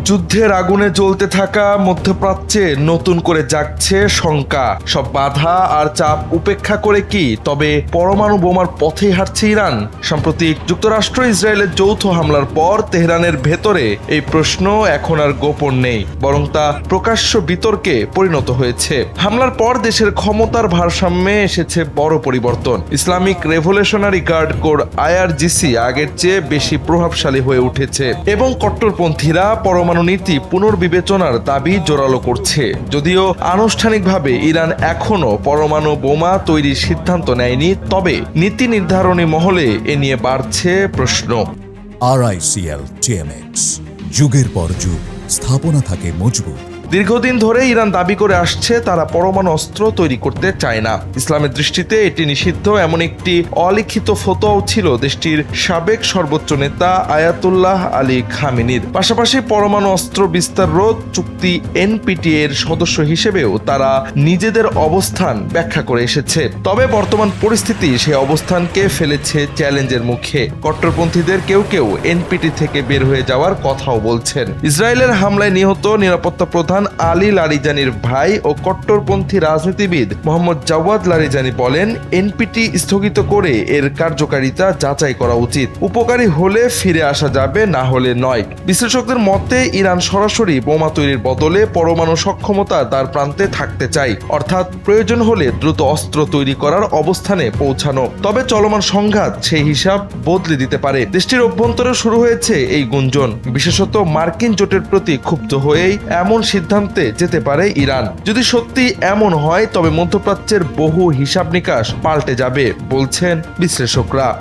যুদ্ধের আগুনে জ্বলতে থাকা মধ্যপ্রাচ্যে নতুন করে জাগছে শঙ্কা। সব বাধা আর চাপ উপেক্ষা করে কি তবে পরমাণু বোমার পথেই হাঁটছে ইরান? সাম্প্রতিক যুক্তরাষ্ট্র ইসরায়েলের যৌথ হামলার পর তেহরানের ভেতরে এই প্রশ্ন এখন আর গোপন নেই, বরং তা প্রকাশ্য বিতর্কে পরিণত হয়েছে। হামলার পর দেশের ক্ষমতার ভারসাম্যে এসেছে বড় পরিবর্তন। Islamic revolutionary guard corps IRGC আগের চেয়ে বেশি প্রভাবশালী হয়ে উঠেছে এবং কট্টরপন্থীরা পরমাণু নীতি পুনর্বিবেচনার দাবি জোরালো করছে। যদিও আনুষ্ঠানিকভাবে ইরান এখনো পরমাণু বোমা তৈরির সিদ্ধান্ত নেয়নি, তবে নীতি নির্ধারণী মহলে এ নিয়ে বাড়ছে প্রশ্ন। RICL TMX, যুগের পর যুগ স্থাপনা থাকে মজবুত। দীর্ঘদিন ধরে ইরান দাবি করে আসছে তারা পরমাণু অস্ত্র তৈরি করতে চায় না। ইসলামের দৃষ্টিতে এটি নিষিদ্ধ এমন একটি অলিখিত ফতোয়াও ছিল দেশটির সাবেক সর্বোচ্চ নেতা আয়াতুল্লাহ আলী খামেনির। পাশাপাশি পরমাণু অস্ত্র বিস্তার রোধ চুক্তি NPT এর সদস্য হিসেবেও তারা নিজেদের অবস্থান ব্যাখ্যা করে এসেছে। তবে বর্তমান পরিস্থিতি সেই অবস্থানকে ফেলেছে চ্যালেঞ্জের মুখে। কট্টরপন্থীদের কেউ কেউ NPT থেকে বের হয়ে যাওয়ার কথাও বলছেন। ইসরায়েলের হামলায় নিহত নিরাপত্তা প্রধান আলী লারিজানির ভাই ও কট্টরপন্থী রাজনীতিবিদ মোহাম্মদ জাওয়াদ লারিজানি বলেন, NPT স্থগিত করে এর কার্যকারিতা যাচাই করা উচিত। উপকারী হলে ফিরে আসা যাবে, না হলে নয়। বিশ্লেষকদের মতে ইরান সরাসরি বোমা তৈরির বদলে পরমাণু সক্ষমতা তার প্রান্তে থাকতে চায়, অর্থাৎ প্রয়োজন হলে দ্রুত অস্ত্র তৈরি করার অবস্থানে পৌঁছানো। তবে চলমান সংঘাত সেই হিসাব বদলে দিতে পারে। দেশটির অভ্যন্তরে শুরু হয়েছে এই গুঞ্জন, বিশেষত মার্কিন জোটের প্রতি ক্ষুব্ধ হয়েই এমন সিদ্ধান্তে যেতে পারে ইরান। যদি সত্যি এমন হয় তবে মধ্যপ্রাচ্যের বহু হিসাব নিকাশ পাল্টে যাবে বলছেন বিশ্লেষকরা।